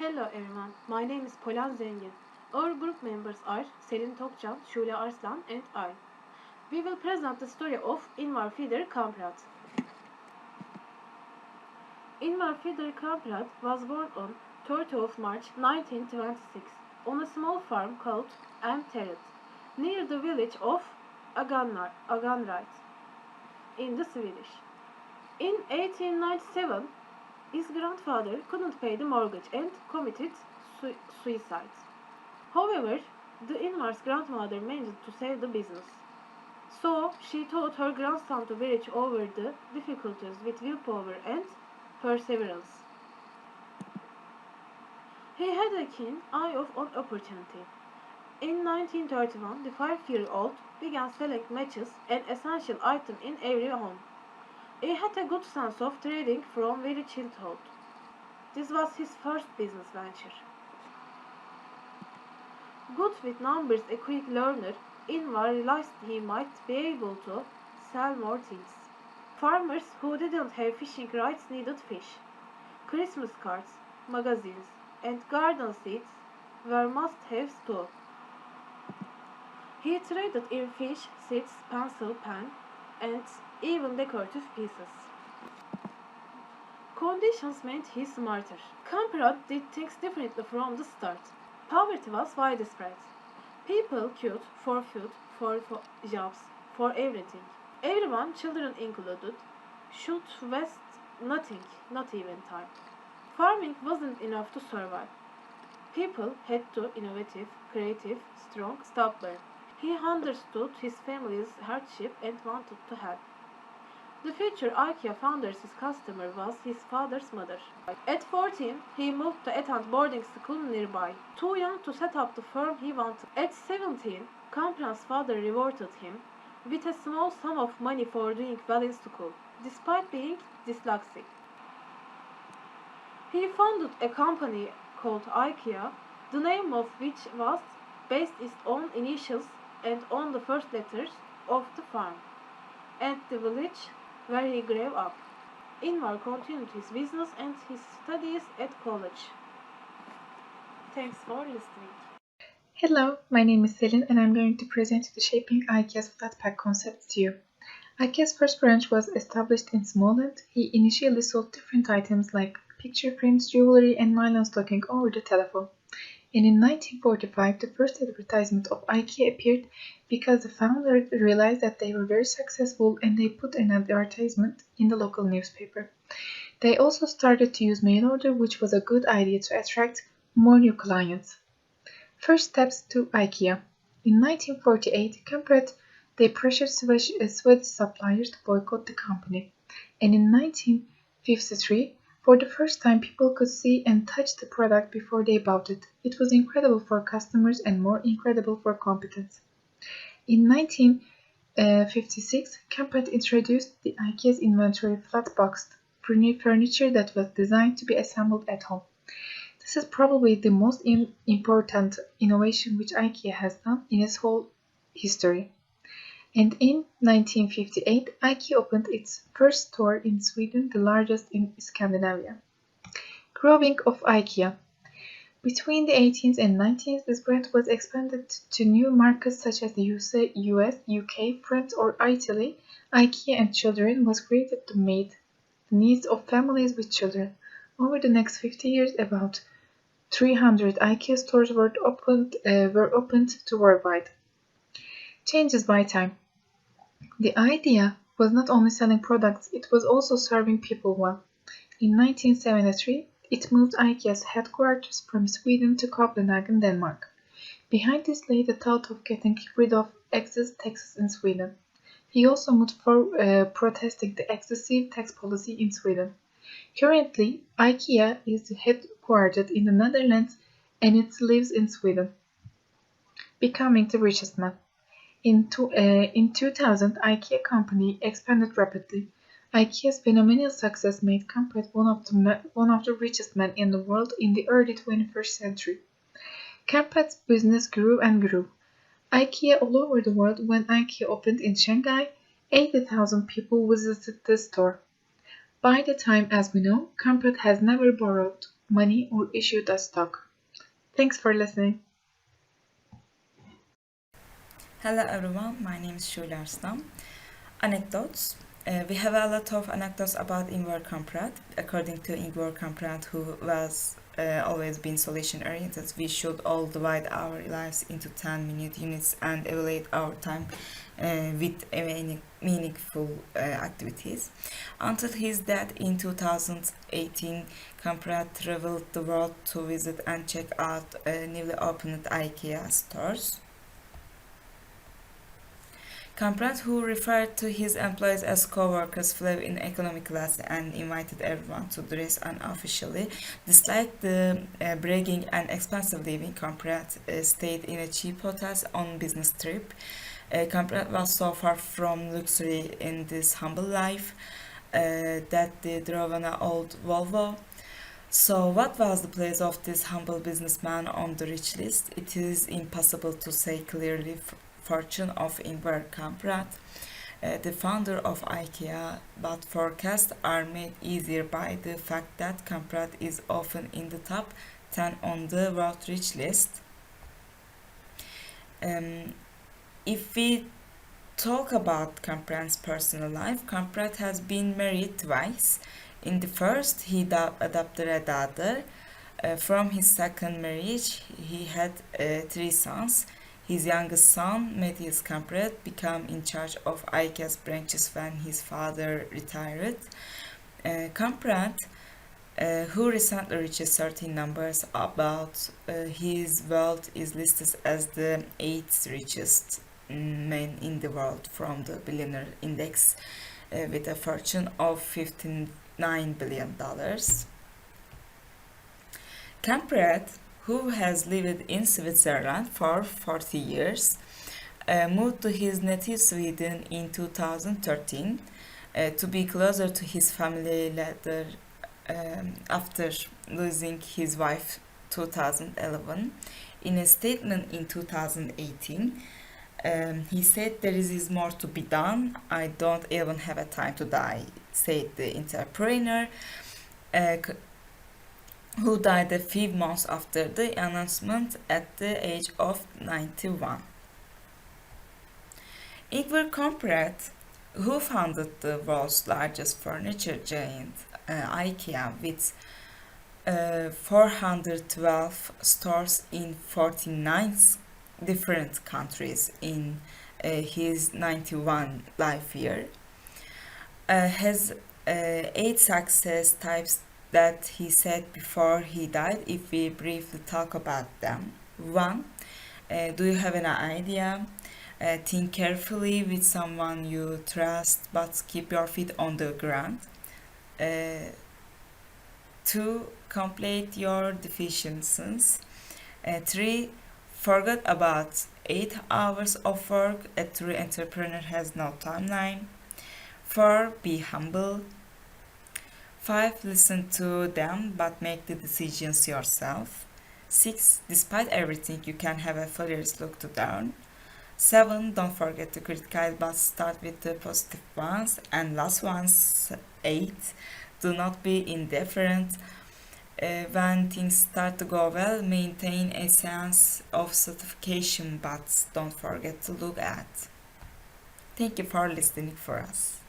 Hello everyone, my name is Polan Zengin. Our group members are Selin Tokcan, Şule Arslan and I. We will present the story of Ingvar Kamprad. Ingvar Kamprad was born on 30th of March 1926 on a small farm called Kamprad, near the village of Aganrad in the Swedish. In 1897, his grandfather couldn't pay the mortgage and committed suicide. However, the Ingvar's grandmother managed to save the business. So she taught her grandson to bridge over the difficulties with willpower and perseverance. He had a keen eye of opportunity. In 1931, the 5-year-old began selling matches, an essential item in every home. He had a good sense of trading from very childhood. This was his first business venture. Good with numbers, a quick learner, Ingvar realized he might be able to sell more things. Farmers who didn't have fishing rights needed fish. Christmas cards, magazines, and garden seeds were must-haves too. He traded in fish, seeds, pencil, pen, and even decorative pieces. Conditions made him smarter. Kamprad did things differently from the start. Poverty was widespread. People queued for food, for jobs, for everything. Everyone, children included, should waste nothing, not even time. Farming wasn't enough to survive. People had to innovative, creative, strong, stubborn. He understood his family's hardship and wanted to help. The future IKEA founder's customer was his father's mother. At 14, he moved to attend boarding school nearby, too young to set up the firm he wanted. At 17, Kamprad's father rewarded him with a small sum of money for doing well in school, despite being dyslexic. He founded a company called IKEA, the name of which was based on initials and on the first letters of the farm and the village where he grew up. Ingvar continued his business and his studies at college. Thanks for listening. Hello, my name is Selin and I'm going to present the shaping IKEA's flat pack concept to you. IKEA's first branch was established in Småland. He initially sold different items like picture frames, jewelry and nylon stocking over the telephone. And in 1945, the first advertisement of IKEA appeared because the founder realized that they were very successful and they put an advertisement in the local newspaper. They also started to use mail order, which was a good idea to attract more new clients. First steps to IKEA. In 1948, Kamprad they pressured Swedish suppliers to boycott the company. And in 1953, for the first time, people could see and touch the product before they bought it. It was incredible for customers and more incredible for competence. In 1956, Kamprad introduced the IKEA's inventory flat-boxed furniture that was designed to be assembled at home. This is probably the most important innovation which IKEA has done in its whole history. And in 1958, IKEA opened its first store in Sweden, the largest in Scandinavia. Growing of IKEA. Between the 18th and 19th, this brand was expanded to new markets such as the US, UK, France or Italy. IKEA and children was created to meet the needs of families with children. Over the next 50 years, about 300 IKEA stores were opened to worldwide. Changes by time. The idea was not only selling products, it was also serving people well. In 1973, it moved IKEA's headquarters from Sweden to Copenhagen, Denmark. Behind this lay the thought of getting rid of excess taxes in Sweden. He also moved for protesting the excessive tax policy in Sweden. Currently, IKEA is headquartered in the Netherlands and it lives in Sweden, becoming the richest man. In 2000, IKEA company expanded rapidly. IKEA's phenomenal success made Kamprad one of the richest men in the world in the early 21st century. Kamprad's business grew and grew. IKEA all over the world. When IKEA opened in Shanghai, 80,000 people visited the store. By the time, as we know, Kamprad has never borrowed. money, or issued a stock. Thanks for listening. Hello everyone, my name is Shule Arslan. Anecdotes. We have a lot of anecdotes about Ingvar Kamprad. According to Ingvar Kamprad, who was always been solution oriented, we should all divide our lives into 10-minute units and evaluate our time with meaningful activities. Until his death in 2018, Kamprad traveled the world to visit and check out newly opened IKEA stores. Kamprad, who referred to his employees as co-workers, flew in economy class and invited everyone to dress unofficially. Despite the bragging and expensive living, Kamprad stayed in a cheap hotels on business trip. Kamprad was so far from luxury in this humble life that they drove an old Volvo. So, what was the place of this humble businessman on the rich list? It is impossible to say clearly. Fortune of Ingvar Kamprad, the founder of IKEA, but forecasts are made easier by the fact that Kamprad is often in the top 10 on the world rich list. If we talk about Kamprad's personal life, Kamprad has been married twice. In the first, he adopted a daughter. From his second marriage, he had 3 sons. His youngest son, Matthias Kamprad, became in charge of IKEA's branches when his father retired. Kamprad, who recently reached certain numbers about his wealth, is listed as the 8th richest man in the world from the billionaire index with a fortune of $59 billion. Kamprad, who has lived in Switzerland for 40 years, moved to his native Sweden in 2013 to be closer to his family later after losing his wife 2011. In a statement in 2018, he said, "There is more to be done. I don't even have a time to die," said the entrepreneur, who died a few months after the announcement at the age of 91. Ingvar Kamprad, who founded the world's largest furniture giant, IKEA, with 412 stores in 49 different countries in his 91 life year, has 8 success types that he said before he died. If we briefly talk about them. 1. Do you have an idea? Think carefully with someone you trust, but keep your feet on the ground. 2. Complete your deficiencies. 3. Forget about 8 hours of work. A true entrepreneur has no timeline. 4. Be humble. 5. Listen to them but make the decisions yourself. 6. Despite everything, you can have a failures look to down. 7. Don't forget to criticize but start with the positive ones. And last ones, 8. Do not be indifferent. When things start to go well, maintain a sense of satisfaction but don't forget to look at. Thank you for listening for us.